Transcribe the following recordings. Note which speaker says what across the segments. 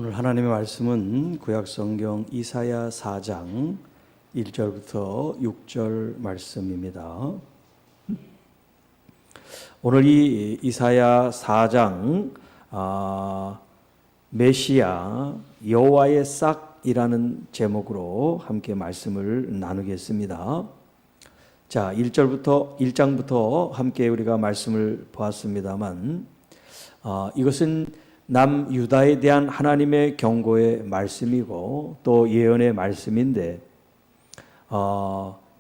Speaker 1: 오늘 하나님의 말씀은 구약성경 이사야 4장 1절부터 6절 말씀입니다. 오늘 이 이사야 4장 메시아 여호와의 싹이라는 제목으로 함께 말씀을 나누겠습니다. 자, 1장부터 함께 우리가 말씀을 보았습니다만 이것은 남유다에 대한 하나님의 경고의 말씀이고 또 예언의 말씀인데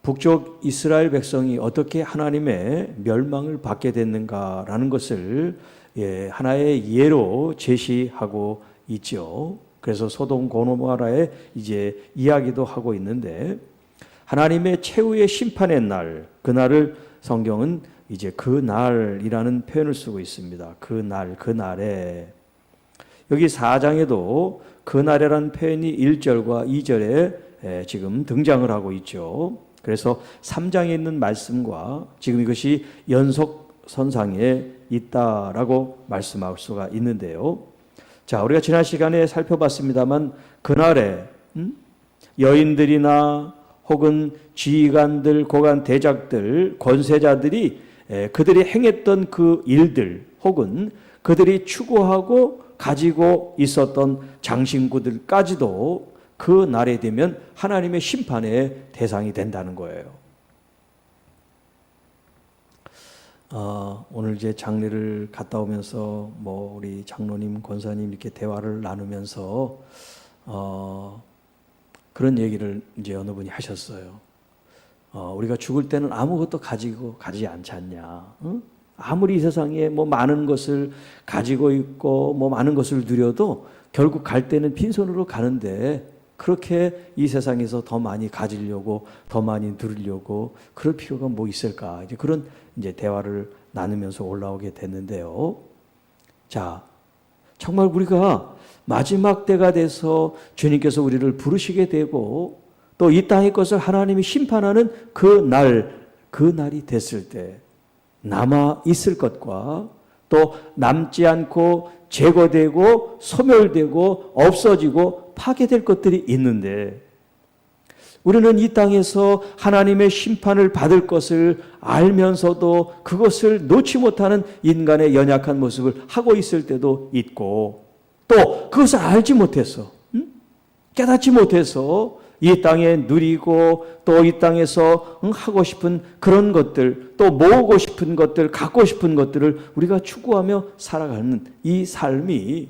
Speaker 1: 북쪽 이스라엘 백성이 어떻게 하나님의 멸망을 받게 됐는가라는 것을 하나의 예로 제시하고 있죠. 그래서 소돔 고모라의 이제 이야기도 하고 있는데 하나님의 최후의 심판의 날, 그날을 성경은 이제 그날이라는 표현을 쓰고 있습니다. 그날에 여기 4장에도 그날이라는 표현이 1절과 2절에 지금 등장을 하고 있죠. 그래서 3장에 있는 말씀과 지금 이것이 연속선상에 있다라고 말씀할 수가 있는데요. 자, 우리가 지난 시간에 살펴봤습니다만 그날에 여인들이나 혹은 지휘관들, 고관 대작들, 권세자들이 그들이 행했던 그 일들 혹은 그들이 추구하고 가지고 있었던 장신구들까지도 그 날에 되면 하나님의 심판의 대상이 된다는 거예요. 오늘 이제 장례를 갔다 오면서 우리 장로님, 권사님 이렇게 대화를 나누면서 그런 얘기를 이제 어느 분이 하셨어요. 우리가 죽을 때는 아무것도 가지고 가지 않지 않냐? 응? 아무리 이 세상에 많은 것을 가지고 있고 많은 것을 누려도 결국 갈 때는 빈손으로 가는데 그렇게 이 세상에서 더 많이 가지려고 더 많이 누리려고 그럴 필요가 뭐 있을까? 이제 그런 이제 대화를 나누면서 올라오게 됐는데요. 자, 정말 우리가 마지막 때가 돼서 주님께서 우리를 부르시게 되고 또 이 땅의 것을 하나님이 심판하는 그날이 됐을 때 남아 있을 것과 또 남지 않고 제거되고 소멸되고 없어지고 파괴될 것들이 있는데 우리는 이 땅에서 하나님의 심판을 받을 것을 알면서도 그것을 놓지 못하는 인간의 연약한 모습을 하고 있을 때도 있고 또 그것을 알지 못해서 깨닫지 못해서 이 땅에 누리고 또 이 땅에서 하고 싶은 그런 것들 또 모으고 싶은 것들 갖고 싶은 것들을 우리가 추구하며 살아가는 이 삶이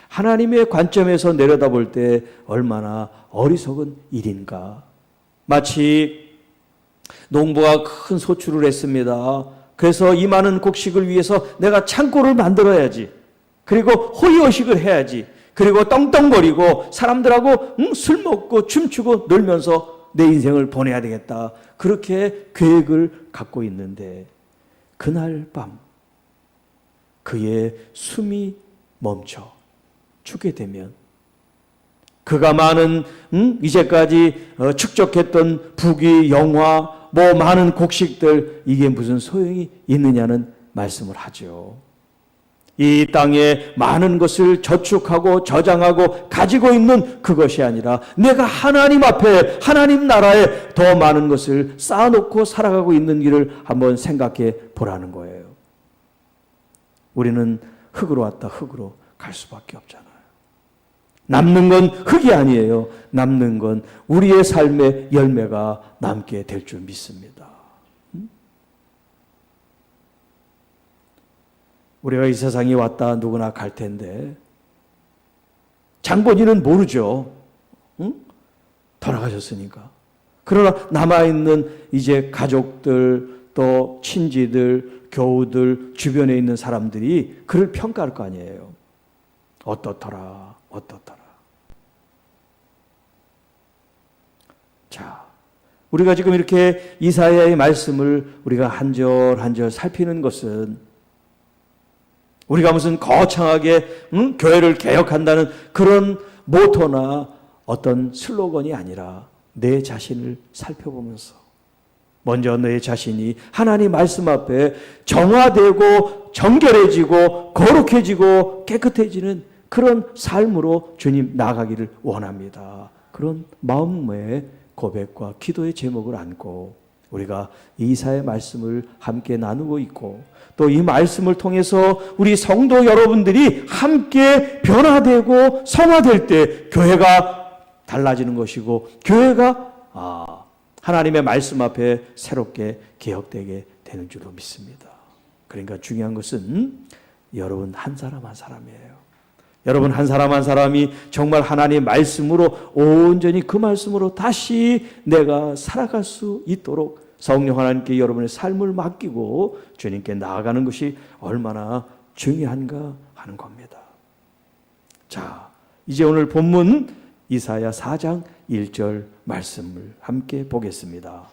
Speaker 1: 하나님의 관점에서 내려다볼 때 얼마나 어리석은 일인가. 마치 농부가 큰 소출을 했습니다. 그래서 이 많은 곡식을 위해서 내가 창고를 만들어야지. 그리고 호의호식을 해야지. 그리고 떵떵거리고 사람들하고 술 먹고 춤추고 놀면서 내 인생을 보내야 되겠다. 그렇게 계획을 갖고 있는데 그날 밤 그의 숨이 멈춰 죽게 되면 그가 많은 이제까지 축적했던 부귀 영화 많은 곡식들 이게 무슨 소용이 있느냐는 말씀을 하죠. 이 땅에 많은 것을 저축하고 저장하고 가지고 있는 그것이 아니라 내가 하나님 앞에 하나님 나라에 더 많은 것을 쌓아놓고 살아가고 있는 길을 한번 생각해 보라는 거예요. 우리는 흙으로 왔다 흙으로 갈 수밖에 없잖아요. 남는 건 흙이 아니에요. 남는 건 우리의 삶의 열매가 남게 될 줄 믿습니다. 우리가 이 세상에 왔다 누구나 갈 텐데 장본인은 모르죠. 돌아가셨으니까. 그러나 남아있는 이제 가족들 또 친지들 교우들 주변에 있는 사람들이 그를 평가할 거 아니에요. 어떻더라. 자, 우리가 지금 이렇게 이사야의 말씀을 우리가 한 절 한 절 살피는 것은 우리가 무슨 거창하게 교회를 개혁한다는 그런 모토나 어떤 슬로건이 아니라 내 자신을 살펴보면서 먼저 내 자신이 하나님 말씀 앞에 정화되고 정결해지고 거룩해지고 깨끗해지는 그런 삶으로 주님 나가기를 원합니다. 그런 마음의 고백과 기도의 제목을 안고 우리가 이사의 말씀을 함께 나누고 있고, 또 이 말씀을 통해서 우리 성도 여러분들이 함께 변화되고 성화될 때 교회가 달라지는 것이고, 교회가 하나님의 말씀 앞에 새롭게 개혁되게 되는 줄로 믿습니다. 그러니까 중요한 것은 여러분 한 사람 한 사람이에요. 여러분 한 사람 한 사람이 정말 하나님의 말씀으로 온전히 그 말씀으로 다시 내가 살아갈 수 있도록 성령 하나님께 여러분의 삶을 맡기고 주님께 나아가는 것이 얼마나 중요한가 하는 겁니다. 자, 이제 오늘 본문 이사야 4장 1절 말씀을 함께 보겠습니다.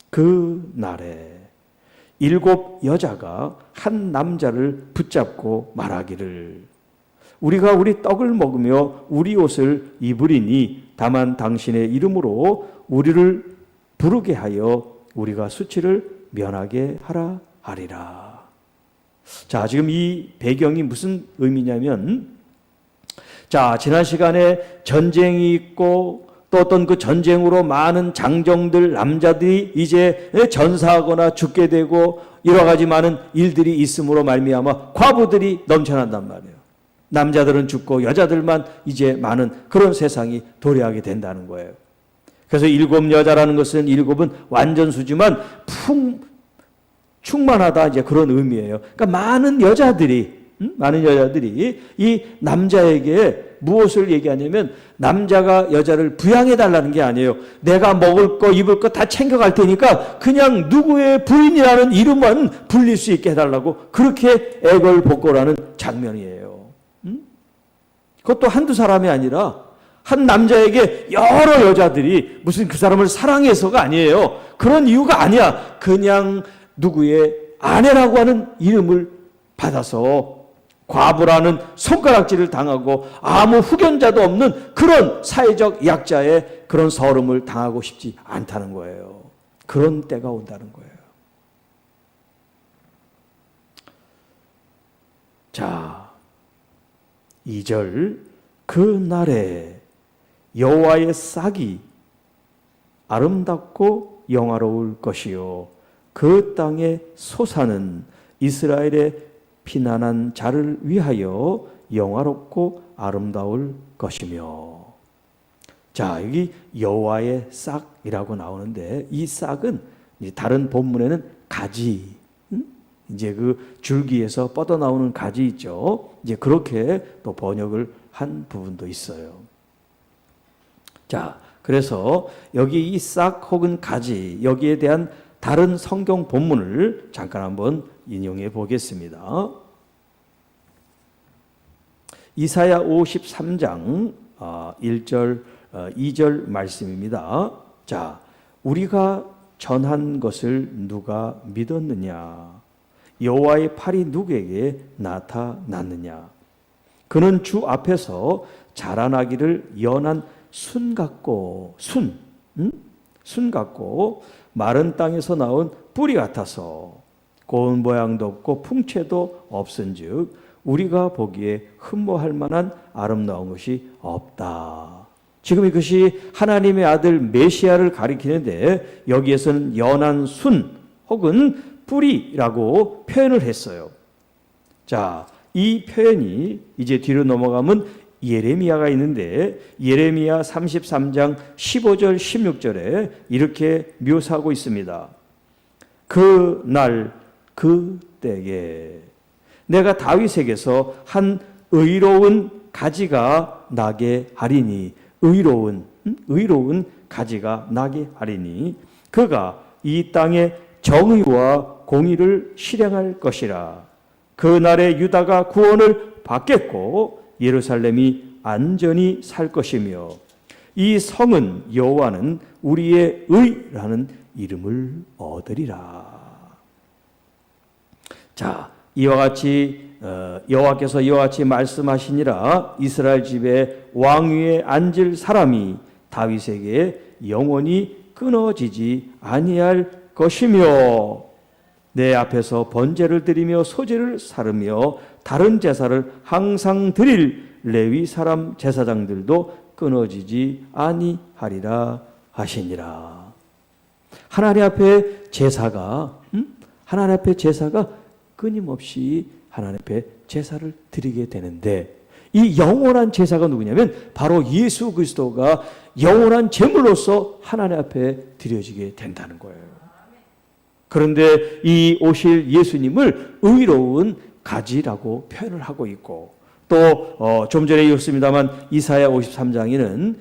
Speaker 1: 그 날에 7 여자가 한 남자를 붙잡고 말하기를, 우리가 우리 떡을 먹으며 우리 옷을 입으리니 다만 당신의 이름으로 우리를 부르게 하여 우리가 수치를 면하게 하라 하리라. 자, 지금 이 배경이 무슨 의미냐면, 자, 지난 시간에 전쟁이 있고 또 어떤 그 전쟁으로 많은 장정들, 남자들이 이제 전사하거나 죽게 되고 여러 가지 많은 일들이 있음으로 말미암아 과부들이 넘쳐난단 말이에요. 남자들은 죽고 여자들만 이제 많은 그런 세상이 도래하게 된다는 거예요. 그래서 7 여자라는 것은 7은 완전수지만 충만하다, 이제 그런 의미예요. 그러니까 많은 여자들이 이 남자에게 무엇을 얘기하냐면, 남자가 여자를 부양해 달라는 게 아니에요. 내가 먹을 거 입을 거 다 챙겨갈 테니까 그냥 누구의 부인이라는 이름만 불릴 수 있게 해달라고 그렇게 애걸복걸하는 장면이에요. 그것도 한두 사람이 아니라 한 남자에게 여러 여자들이 무슨 그 사람을 사랑해서가 아니에요. 그런 이유가 아니야. 그냥 누구의 아내라고 하는 이름을 받아서 과부라는 손가락질을 당하고 아무 후견자도 없는 그런 사회적 약자의 그런 서름을 당하고 싶지 않다는 거예요. 그런 때가 온다는 거예요. 자, 2절, 그 날에 여호와의 싹이 아름답고 영화로울 것이요 그 땅의 소사는 이스라엘의 피난한 자를 위하여 영화롭고 아름다울 것이며. 자, 여기 여호와의 싹이라고 나오는데, 이 싹은 다른 본문에는 가지, 이제 그 줄기에서 뻗어나오는 가지 있죠. 이제 그렇게 또 번역을 한 부분도 있어요. 자, 그래서 여기 이 싹 혹은 가지, 여기에 대한 다른 성경 본문을 잠깐 한번 인용해 보겠습니다. 이사야 53장 1절 2절 말씀입니다. 자, 우리가 전한 것을 누가 믿었느냐? 여호와의 팔이 누구에게 나타났느냐? 그는 주 앞에서 자라나기를 연한 순 같고 순 같고 마른 땅에서 나온 뿌리 같아서 고운 모양도 없고 풍채도 없은즉 우리가 보기에 흠모할 만한 아름다운 것이 없다. 지금 이것이 하나님의 아들 메시아를 가리키는데, 여기에서는 연한 순 혹은 뿌리라고 표현을 했어요. 자, 이 표현이 이제 뒤로 넘어가면 예레미야가 있는데, 예레미야 33장 15절 16절에 이렇게 묘사하고 있습니다. 그 날 그 때에 내가 다윗에게서 한 의로운 가지가 나게 하리니, 의로운 가지가 나게 하리니 그가 이 땅에 정의와 공의를 실행할 것이라. 그 날에 유다가 구원을 받겠고 예루살렘이 안전히 살 것이며 이 성은 여호와는 우리의 의라는 이름을 얻으리라. 자, 이와 같이 여호와께서 이와 같이 말씀하시니라. 이스라엘 집에 왕위에 앉을 사람이 다윗에게 영원히 끊어지지 아니할 것이며 내 앞에서 번제를 드리며 소제를 사르며 다른 제사를 항상 드릴 레위 사람 제사장들도 끊어지지 아니하리라 하시니라. 하나님 앞에 제사가 하나님 앞에 제사가 끊임없이 하나님 앞에 제사를 드리게 되는데, 이 영원한 제사가 누구냐면 바로 예수 그리스도가 영원한 제물로서 하나님 앞에 드려지게 된다는 거예요. 그런데 이 오실 예수님을 의로운 가지라고 표현을 하고 있고, 또 좀 전에 읽었습니다만 이사야 53장에는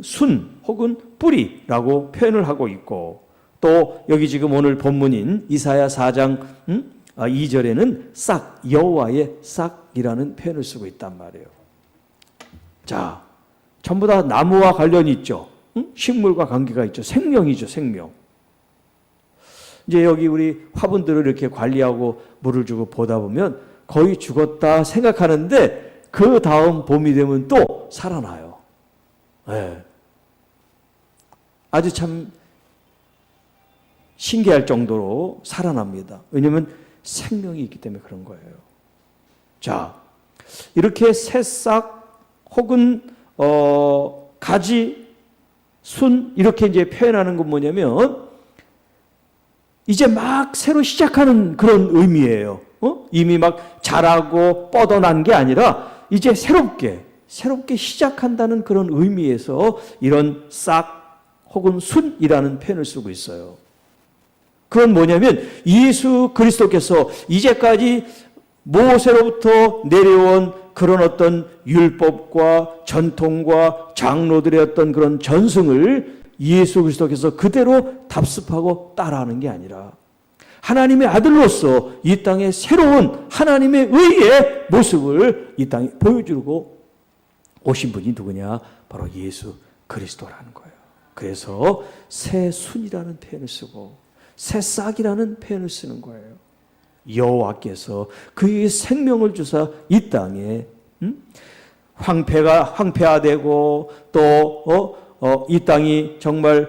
Speaker 1: 순 혹은 뿌리라고 표현을 하고 있고, 또 여기 지금 오늘 본문인 이사야 4장 2절에는 싹, 여호와의 싹이라는 표현을 쓰고 있단 말이에요. 자, 전부 다 나무와 관련이 있죠. 식물과 관계가 있죠. 생명이죠, 생명. 이제 여기 우리 화분들을 이렇게 관리하고 물을 주고 보다 보면 거의 죽었다 생각하는데 그 다음 봄이 되면 또 살아나요. 네. 아주 참 신기할 정도로 살아납니다. 왜냐하면 생명이 있기 때문에 그런 거예요. 자, 이렇게 새싹 혹은 가지, 순 이렇게 이제 표현하는 건 뭐냐면 이제 막 새로 시작하는 그런 의미예요. 이미 막 자라고 뻗어난 게 아니라 이제 새롭게 시작한다는 그런 의미에서 이런 싹 혹은 순이라는 표현을 쓰고 있어요. 그건 뭐냐면 예수 그리스도께서 이제까지 모세로부터 내려온 그런 어떤 율법과 전통과 장로들의 어떤 그런 전승을 예수 그리스도께서 그대로 답습하고 따라하는 게 아니라 하나님의 아들로서 이 땅에 새로운 하나님의 의의 모습을 이 땅에 보여주고 오신 분이 누구냐? 바로 예수 그리스도라는 거예요. 그래서 새 순이라는 표현을 쓰고 새 싹이라는 표현을 쓰는 거예요. 여호와께서 그의 생명을 주사 이 땅에 황폐화되고 또 이 땅이 정말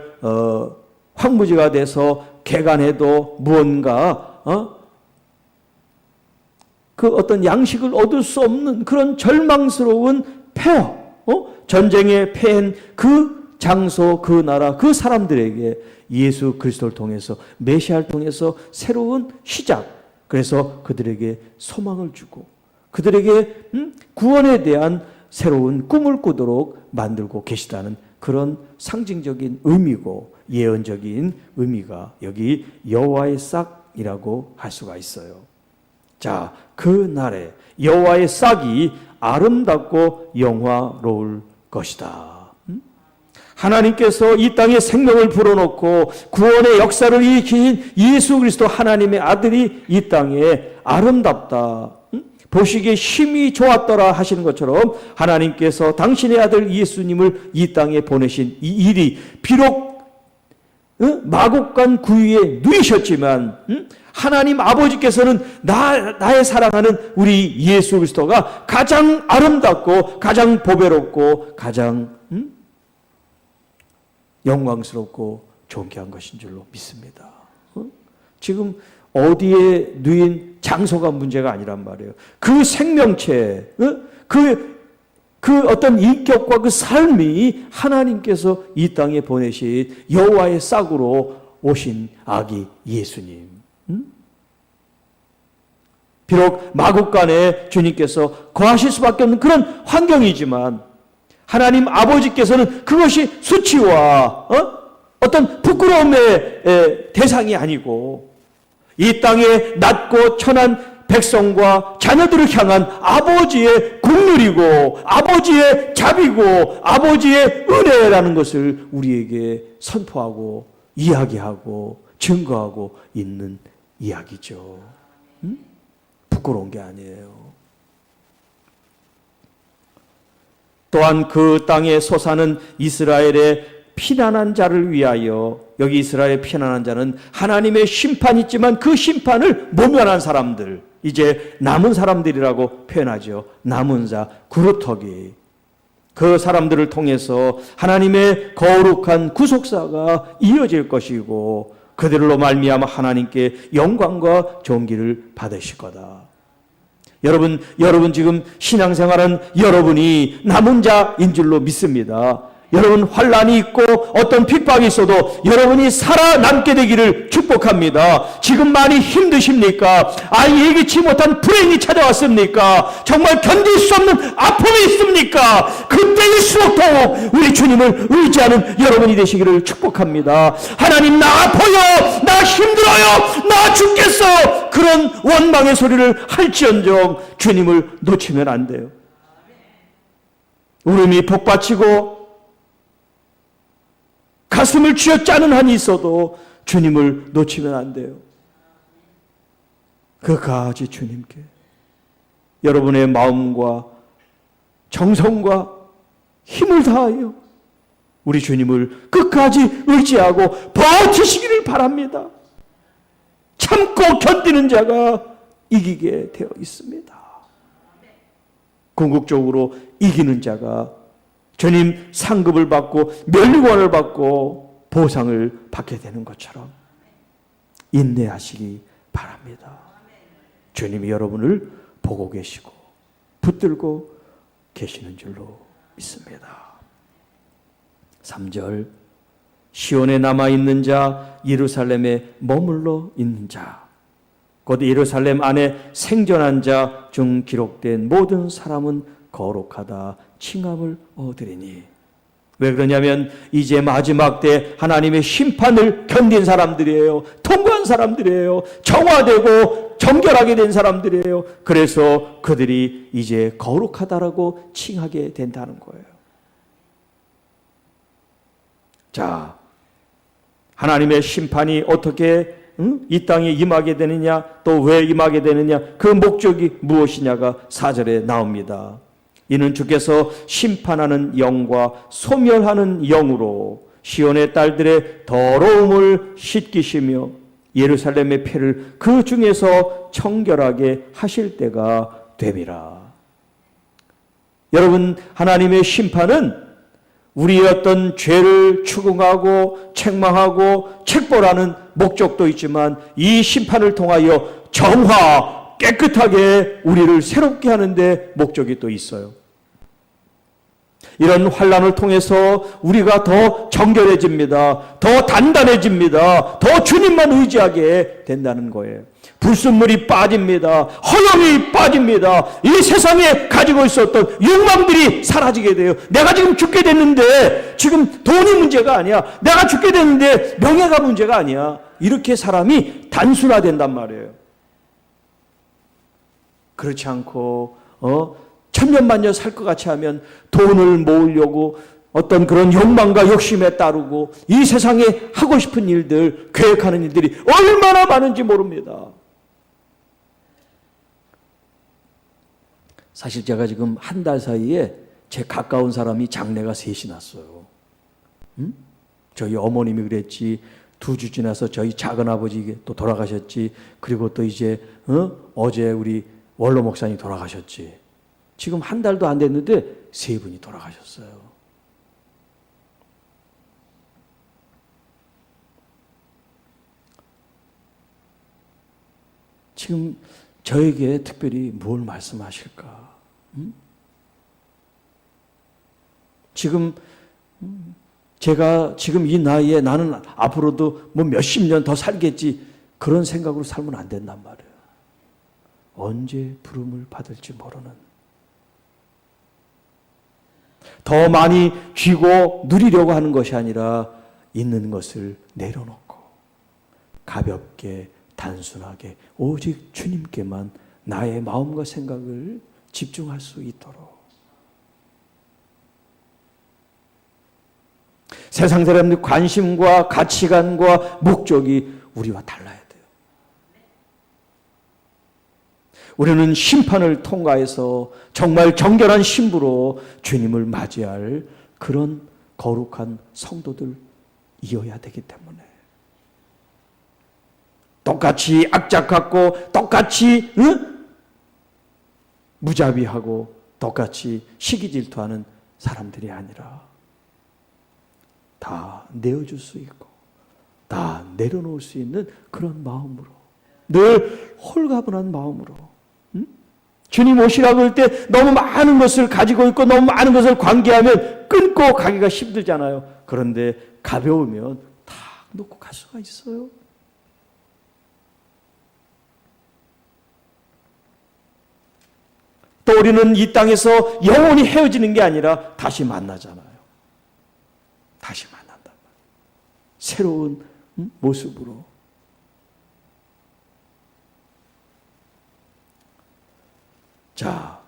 Speaker 1: 황무지가 돼서 개간해도 무언가 그 어떤 양식을 얻을 수 없는 그런 절망스러운 폐허, 전쟁에 패한 그 장소, 그 나라, 그 사람들에게 예수 그리스도를 통해서 메시아를 통해서 새로운 시작, 그래서 그들에게 소망을 주고 그들에게 구원에 대한 새로운 꿈을 꾸도록 만들고 계시다는 그런 상징적인 의미고 예언적인 의미가 여기 여호와의 싹이라고 할 수가 있어요. 자, 그 날에 여호와의 싹이 아름답고 영화로울 것이다. 하나님께서 이 땅에 생명을 불어넣고 구원의 역사를 일으킨 예수 그리스도 하나님의 아들이 이 땅에 아름답다, 보시기에 힘이 좋았더라 하시는 것처럼 하나님께서 당신의 아들 예수님을 이 땅에 보내신 이 일이 비록 마곡간 구유에 누이셨지만 하나님 아버지께서는 나의 사랑하는 우리 예수 그리스도가 가장 아름답고 가장 보배롭고 가장 영광스럽고 존귀한 것인 줄로 믿습니다. 지금 어디에 누인 장소가 문제가 아니란 말이에요. 그 생명체, 그 어떤 인격과 그 삶이 하나님께서 이 땅에 보내신 여호와의 싹으로 오신 아기 예수님. 비록 마국간에 주님께서 거하실 수밖에 없는 그런 환경이지만 하나님 아버지께서는 그것이 수치와 어떤 부끄러움의 대상이 아니고 이 땅에 낮고 천한 백성과 자녀들을 향한 아버지의 국률이고 아버지의 자비고 아버지의 은혜라는 것을 우리에게 선포하고 이야기하고 증거하고 있는 이야기죠. 부끄러운 게 아니에요. 또한 그 땅에 솟아는 이스라엘의 피난한 자를 위하여, 여기 이스라엘의 피난한 자는 하나님의 심판이 있지만 그 심판을 모면한 사람들, 이제 남은 사람들이라고 표현하죠. 남은 자, 그루터기. 그 사람들을 통해서 하나님의 거룩한 구속사가 이어질 것이고 그들로 말미암아 하나님께 영광과 존귀를 받으실 거다. 여러분 지금 신앙생활은 여러분이 남은 자인 줄로 믿습니다. 여러분 환난이 있고 어떤 핍박이 있어도 여러분이 살아남게 되기를 축복합니다. 지금 많이 힘드십니까? 예기치 못한 불행이 찾아왔습니까? 정말 견딜 수 없는 아픔이 있습니까? 그때일수록 더욱 우리 주님을 의지하는 여러분이 되시기를 축복합니다. 하나님, 나 아파요, 나 힘들어요, 나 죽겠어요, 그런 원망의 소리를 할지언정 주님을 놓치면 안 돼요. 울음이 복받치고 가슴을 쥐어짜는 한이 있어도 주님을 놓치면 안 돼요. 끝까지 주님께 여러분의 마음과 정성과 힘을 다하여 우리 주님을 끝까지 의지하고 버티시기를 바랍니다. 참고 견디는 자가 이기게 되어 있습니다. 궁극적으로 이기는 자가 주님 상급을 받고 멸류관을 받고 보상을 받게 되는 것처럼 인내하시기 바랍니다. 주님이 여러분을 보고 계시고 붙들고 계시는 줄로 믿습니다. 3절, 시온에 남아있는 자, 예루살렘에 머물러 있는 자, 곧 예루살렘 안에 생존한 자 중 기록된 모든 사람은 거룩하다 칭함을 얻으리니. 왜 그러냐면 이제 마지막 때 하나님의 심판을 견딘 사람들이에요. 통과한 사람들이에요. 정화되고 정결하게 된 사람들이에요. 그래서 그들이 이제 거룩하다라고 칭하게 된다는 거예요. 자, 하나님의 심판이 어떻게 이 땅에 임하게 되느냐, 또 왜 임하게 되느냐, 그 목적이 무엇이냐가 4절에 나옵니다. 이는 주께서 심판하는 영과 소멸하는 영으로 시온의 딸들의 더러움을 씻기시며 예루살렘의 피를 그 중에서 청결하게 하실 때가 됨이라. 여러분, 하나님의 심판은 우리의 어떤 죄를 추궁하고 책망하고 책벌하는 목적도 있지만 이 심판을 통하여 정화, 깨끗하게 우리를 새롭게 하는 데 목적이 또 있어요. 이런 환난을 통해서 우리가 더 정결해집니다. 더 단단해집니다. 더 주님만 의지하게 된다는 거예요. 불순물이 빠집니다. 허영이 빠집니다. 이 세상에 가지고 있었던 욕망들이 사라지게 돼요. 내가 지금 죽게 됐는데 지금 돈이 문제가 아니야. 내가 죽게 됐는데 명예가 문제가 아니야. 이렇게 사람이 단순화된단 말이에요. 그렇지 않고 천년만년 살 것 같이 하면 돈을 모으려고 어떤 그런 욕망과 욕심에 따르고 이 세상에 하고 싶은 일들, 계획하는 일들이 얼마나 많은지 모릅니다. 사실 제가 지금 한 달 사이에 제 가까운 사람이 장례가 셋이 났어요. 저희 어머님이 그랬지, 2주 지나서 저희 작은아버지 또 돌아가셨지, 그리고 또 이제 어제 우리 원로 목사님 돌아가셨지. 지금 한 달도 안 됐는데 3분이 돌아가셨어요. 지금 저에게 특별히 뭘 말씀하실까? 지금 제가 지금 이 나이에 나는 앞으로도 뭐 몇십 년 더 살겠지, 그런 생각으로 살면 안 된단 말이에요. 언제 부름을 받을지 모르는, 더 많이 쥐고 누리려고 하는 것이 아니라 있는 것을 내려놓고 가볍게 단순하게 오직 주님께만 나의 마음과 생각을 집중할 수 있도록. 세상 사람들의 관심과 가치관과 목적이 우리와 달라야 돼요. 우리는 심판을 통과해서 정말 정결한 신부로 주님을 맞이할 그런 거룩한 성도들 이어야 되기 때문에, 똑같이 악착 같고 똑같이 무자비하고 똑같이 시기 질투하는 사람들이 아니라 다 내어줄 수 있고 다 내려놓을 수 있는 그런 마음으로, 늘 홀가분한 마음으로 주님 오시라고 할 때 너무 많은 것을 가지고 있고 너무 많은 것을 관계하면 끊고 가기가 힘들잖아요. 그런데 가벼우면 다 놓고 갈 수가 있어요. 또 우리는 이 땅에서 영원히 헤어지는 게 아니라 다시 만나잖아요. 다시 만난단 말이에요. 새로운 모습으로. 자,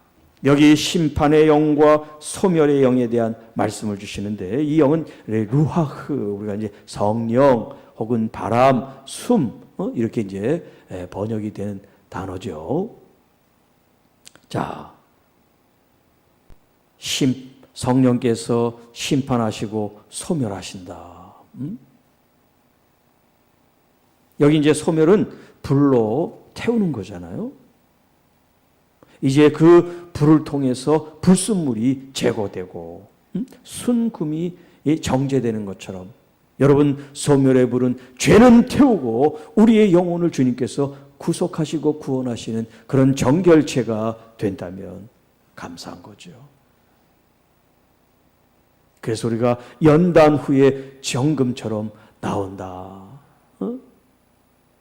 Speaker 1: 여기 심판의 영과 소멸의 영에 대한 말씀을 주시는데, 이 영은 루하흐, 우리가 이제 성령 혹은 바람, 숨, 이렇게 이제 번역이 되는 단어죠. 자, 성령께서 심판하시고 소멸하신다. 여기 이제 소멸은 불로 태우는 거잖아요. 이제 그 불을 통해서 불순물이 제거되고 순금이 정제되는 것처럼, 여러분, 소멸의 불은 죄는 태우고 우리의 영혼을 주님께서 구속하시고 구원하시는 그런 정결체가 된다면 감사한 거죠. 그래서 우리가 연단 후에 정금처럼 나온다.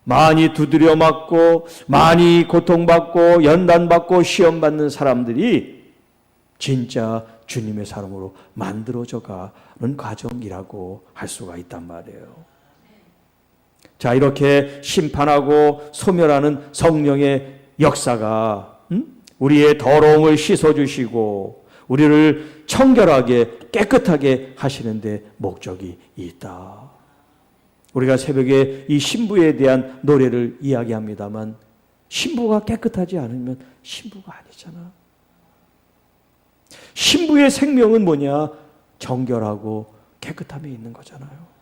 Speaker 1: 많이 두드려 맞고 많이 고통받고 연단받고 시험받는 사람들이 진짜 주님의 사람으로 만들어져 가는 과정이라고 할 수가 있단 말이에요. 자, 이렇게 심판하고 소멸하는 성령의 역사가 우리의 더러움을 씻어주시고 우리를 청결하게 깨끗하게 하시는데 목적이 있다. 우리가 새벽에 이 신부에 대한 노래를 이야기합니다만, 신부가 깨끗하지 않으면 신부가 아니잖아. 신부의 생명은 뭐냐? 정결하고 깨끗함에 있는 거잖아요.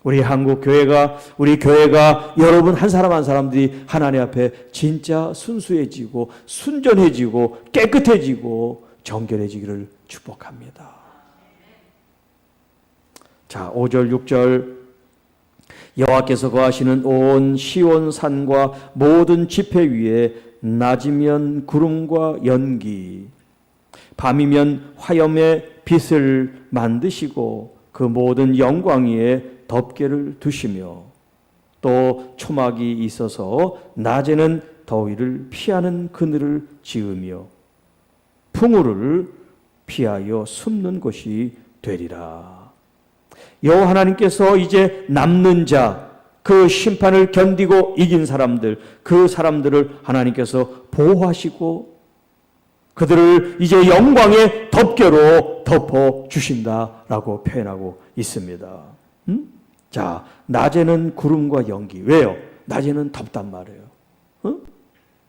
Speaker 1: 우리 한국 교회가, 우리 교회가 여러분 한 사람 한 사람들이 하나님 앞에 진짜 순수해지고 순전해지고 깨끗해지고 정결해지기를 축복합니다. 자, 5절 6절, 여호와께서 거하시는 온 시온 산과 모든 지폐 위에 낮이면 구름과 연기, 밤이면 화염의 빛을 만드시고 그 모든 영광 위에 덮개를 두시며, 또 초막이 있어서 낮에는 더위를 피하는 그늘을 지으며 풍우를 피하여 숨는 곳이 되리라. 여호와 하나님께서 이제 남는 자, 그 심판을 견디고 이긴 사람들, 그 사람들을 하나님께서 보호하시고 그들을 이제 영광의 덮개로 덮어주신다라고 표현하고 있습니다. 자, 낮에는 구름과 연기. 왜요? 낮에는 덥단 말이에요.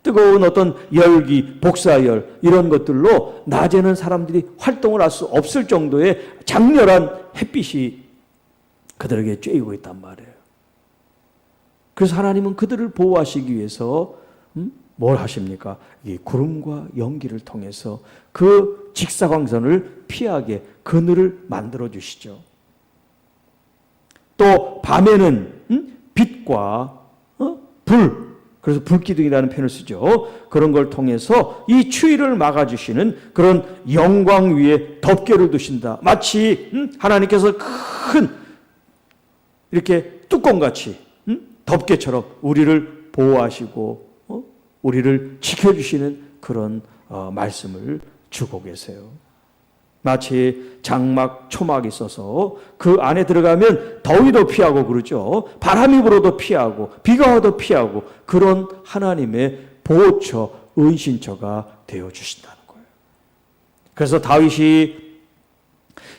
Speaker 1: 뜨거운 어떤 열기, 복사열, 이런 것들로 낮에는 사람들이 활동을 할 수 없을 정도의 장렬한 햇빛이 그들에게 쬐이고 있단 말이에요. 그래서 하나님은 그들을 보호하시기 위해서 뭘 하십니까? 이 구름과 연기를 통해서 그 직사광선을 피하게 그늘을 만들어 주시죠. 또 밤에는 빛과 불, 그래서 불기둥이라는 표현을 쓰죠. 그런 걸 통해서 이 추위를 막아주시는 그런 영광 위에 덮개를 두신다. 마치 하나님께서 큰 이렇게 뚜껑같이 덮개처럼 우리를 보호하시고 우리를 지켜주시는 그런 말씀을 주고 계세요. 마치 장막, 초막이 있어서 그 안에 들어가면 더위도 피하고 그러죠. 바람이 불어도 피하고 비가 와도 피하고, 그런 하나님의 보호처, 은신처가 되어주신다는 거예요. 그래서 다윗이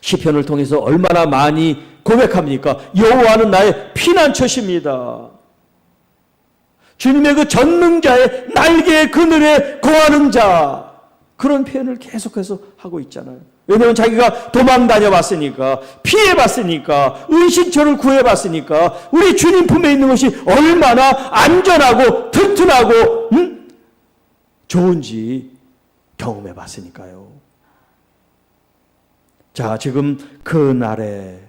Speaker 1: 시편을 통해서 얼마나 많이 고백합니까? 여호와는 나의 피난처십니다. 주님의 그 전능자의 날개의 그늘에 거하는 자, 그런 표현을 계속해서 하고 있잖아요. 왜냐하면 자기가 도망 다녀봤으니까, 피해봤으니까, 은신처를 구해봤으니까, 우리 주님 품에 있는 것이 얼마나 안전하고 튼튼하고 좋은지 경험해봤으니까요. 자, 지금 그 날에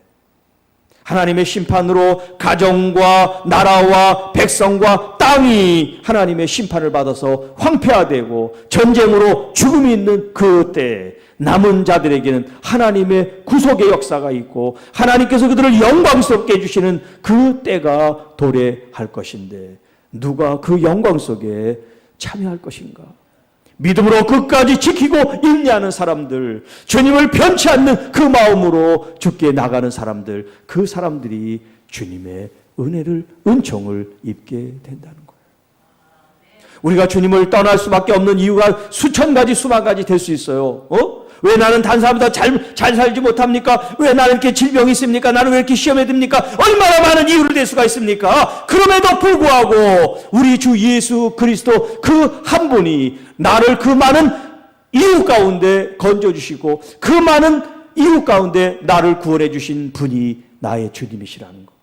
Speaker 1: 하나님의 심판으로 가정과 나라와 백성과 땅이 하나님의 심판을 받아서 황폐화되고 전쟁으로 죽음이 있는 그때 남은 자들에게는 하나님의 구속의 역사가 있고 하나님께서 그들을 영광스럽게 해주시는 그 때가 도래할 것인데 누가 그 영광 속에 참여할 것인가? 믿음으로 끝까지 지키고 인내하는 사람들, 주님을 변치 않는 그 마음으로 죽게 나가는 사람들, 그 사람들이 주님의 은혜를, 은총을 입게 된다는 거예요. 우리가 주님을 떠날 수밖에 없는 이유가 수천 가지, 수만 가지 될 수 있어요. 왜 나는 다른 사람보다 잘 살지 못합니까? 왜 나는 이렇게 질병이 있습니까? 나는 왜 이렇게 시험에 듭니까? 얼마나 많은 이유를 댈 수가 있습니까? 그럼에도 불구하고 우리 주 예수 그리스도 그 한 분이 나를 그 많은 이유 가운데 건져주시고 그 많은 이유 가운데 나를 구원해 주신 분이 나의 주님이시라는 것.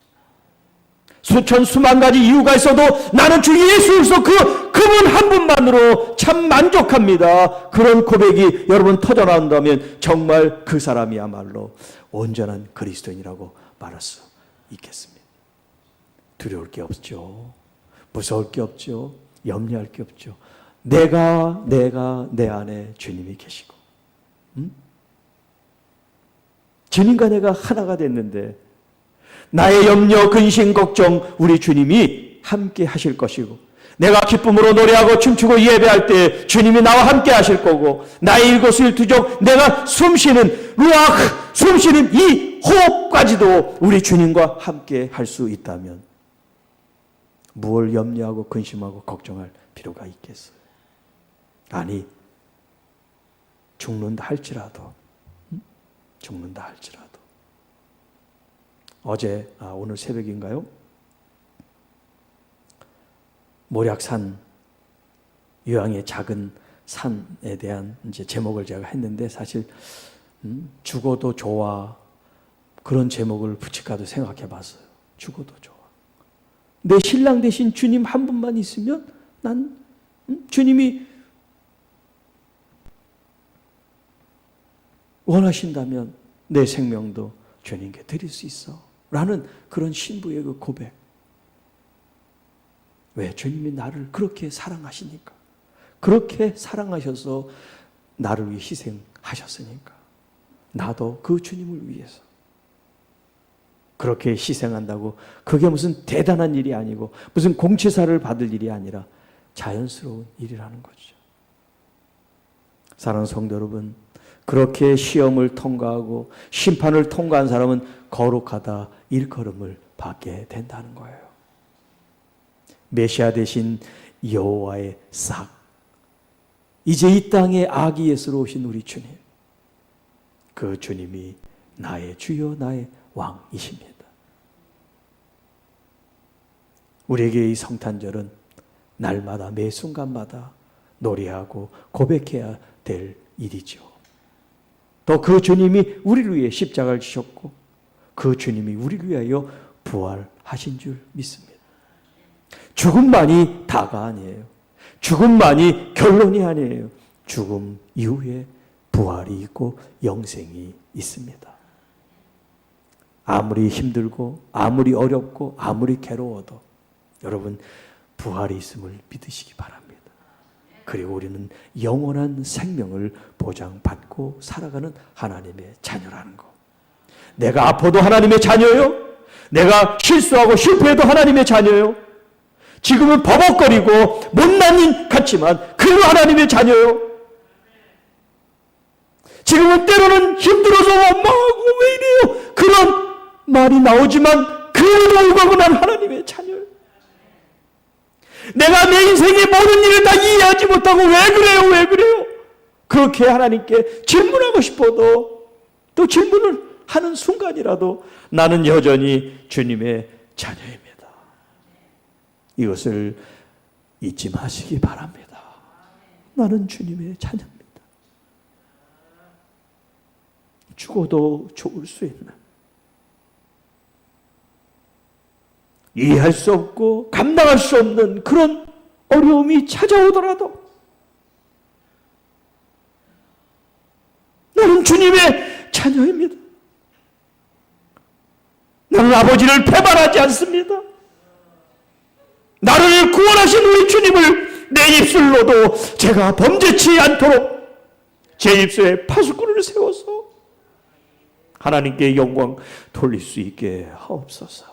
Speaker 1: 수천 수만 가지 이유가 있어도 나는 주 예수 그리스도 그분 한 분만으로 참 만족합니다. 그런 고백이 여러분 터져나온다면 정말 그 사람이야말로 온전한 그리스도인이라고 말할 수 있겠습니다. 두려울 게 없죠. 무서울 게 없죠. 염려할 게 없죠. 내가 내 안에 주님이 계시고 주님과 내가 하나가 됐는데 나의 염려, 근심, 걱정 우리 주님이 함께 하실 것이고 내가 기쁨으로 노래하고 춤추고 예배할 때 주님이 나와 함께 하실 거고 나의 일거수일투족 내가 숨쉬는 루아흐 숨쉬는 이 호흡까지도 우리 주님과 함께 할 수 있다면 무엇을 염려하고 근심하고 걱정할 필요가 있겠어요? 아니 죽는다 할지라도 어제 오늘 새벽인가요? 모략산 유황의 작은 산에 대한 이제 제목을 제가 했는데 사실 죽어도 좋아 그런 제목을 붙일까도 생각해 봤어요. 죽어도 좋아. 내 신랑 대신 주님 한 분만 있으면 난 주님이 원하신다면 내 생명도 주님께 드릴 수 있어 라는 그런 신부의 그 고백. 왜? 주님이 나를 그렇게 사랑하시니까. 그렇게 사랑하셔서 나를 위해 희생하셨으니까. 나도 그 주님을 위해서 그렇게 희생한다고 그게 무슨 대단한 일이 아니고 무슨 공치사를 받을 일이 아니라 자연스러운 일이라는 거죠. 사랑하는 성도 여러분, 그렇게 시험을 통과하고 심판을 통과한 사람은 거룩하다 일컬음을 받게 된다는 거예요. 메시아 대신 여호와의 싹. 이제 이 땅에 아기 예수로 오신 우리 주님. 그 주님이 나의 주여 나의 왕이십니다. 우리에게 이 성탄절은 날마다 매 순간마다 노래하고 고백해야 될 일이죠. 또 그 주님이 우리를 위해 십자가를 지셨고 그 주님이 우리를 위하여 부활하신 줄 믿습니다. 죽음만이 다가 아니에요. 죽음만이 결론이 아니에요. 죽음 이후에 부활이 있고 영생이 있습니다. 아무리 힘들고 아무리 어렵고 아무리 괴로워도 여러분 부활이 있음을 믿으시기 바랍니다. 그리고 우리는 영원한 생명을 보장받고 살아가는 하나님의 자녀라는 거. 내가 아파도 하나님의 자녀요. 내가 실수하고 실패해도 하나님의 자녀요. 지금은 버벅거리고 못난 일 같지만 그래도 하나님의 자녀요. 지금은 때로는 힘들어서 원망하고 왜 이래요? 그런 말이 나오지만 그래도 불구하고 난 하나님의 자녀요. 내가 내 인생의 모든 일을 다 이해하지 못하고 왜 그래요? 그렇게 하나님께 질문하고 싶어도 또 질문을 하는 순간이라도 나는 여전히 주님의 자녀입니다. 이것을 잊지 마시기 바랍니다. 나는 주님의 자녀입니다. 죽어도 좋을 수 있는 이해할 수 없고 감당할 수 없는 그런 어려움이 찾아오더라도 나는 주님의 자녀입니다. 하는 아버지를 배반하지 않습니다. 나를 구원하신 우리 주님을 내 입술로도 제가 범죄치 않도록 제 입술에 파수꾼을 세워서 하나님께 영광 돌릴 수 있게 하옵소서.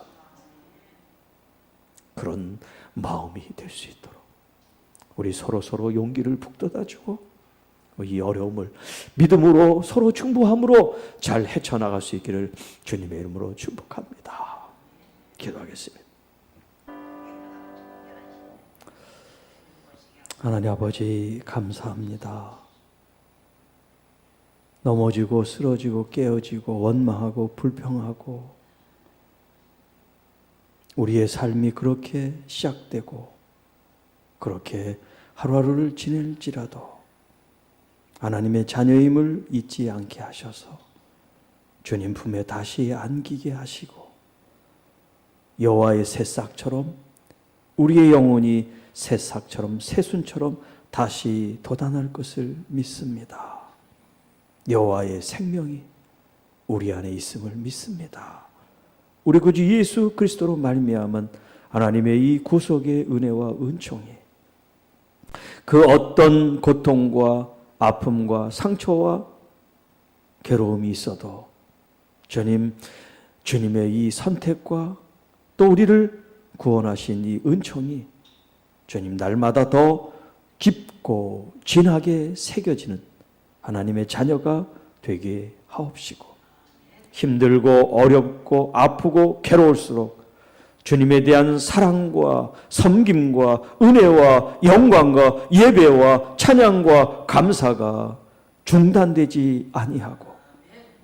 Speaker 1: 그런 마음이 될 수 있도록 우리 서로 용기를 북돋아주고 이 어려움을 믿음으로 서로 중보함으로 잘 헤쳐나갈 수 있기를 주님의 이름으로 축복합니다. 기도하겠습니다. 하나님 아버지 감사합니다. 넘어지고 쓰러지고 깨어지고 원망하고 불평하고 우리의 삶이 그렇게 시작되고 그렇게 하루하루를 지낼지라도 하나님의 자녀임을 잊지 않게 하셔서 주님 품에 다시 안기게 하시고 여호와의 새싹처럼 우리의 영혼이 새싹처럼 새순처럼 다시 돋아날 것을 믿습니다. 여호와의 생명이 우리 안에 있음을 믿습니다. 우리 구주 예수 그리스도로 말미암은 하나님의 이 구속의 은혜와 은총이 그 어떤 고통과 아픔과 상처와 괴로움이 있어도 주님의 이 선택과 또 우리를 구원하신 이 은총이 주님 날마다 더 깊고 진하게 새겨지는 하나님의 자녀가 되게 하옵시고 힘들고 어렵고 아프고 괴로울수록 주님에 대한 사랑과 섬김과 은혜와 영광과 예배와 찬양과 감사가 중단되지 아니하고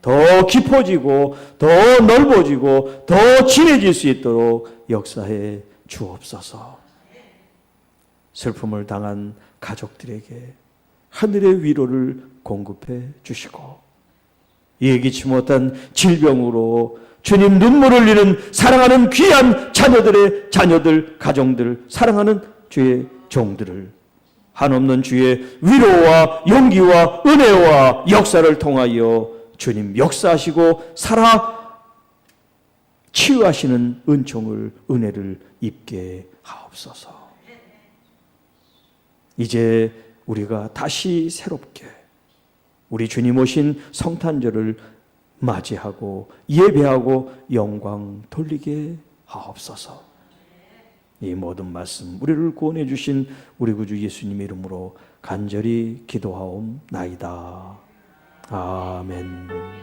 Speaker 1: 더 깊어지고 더 넓어지고 더 진해질 수 있도록 역사해 주옵소서. 슬픔을 당한 가족들에게 하늘의 위로를 공급해 주시고 예기치 못한 질병으로 주님 눈물 흘리는 사랑하는 귀한 자녀들, 가정들, 사랑하는 주의 종들을 한없는 주의 위로와 용기와 은혜와 역사를 통하여 주님 역사하시고 살아 치유하시는 은혜를 입게 하옵소서. 이제 우리가 다시 새롭게 우리 주님 오신 성탄절을 맞이하고 예배하고 영광 돌리게 하옵소서. 이 모든 말씀 우리를 구원해 주신 우리 구주 예수님의 이름으로 간절히 기도하옵나이다. 아멘.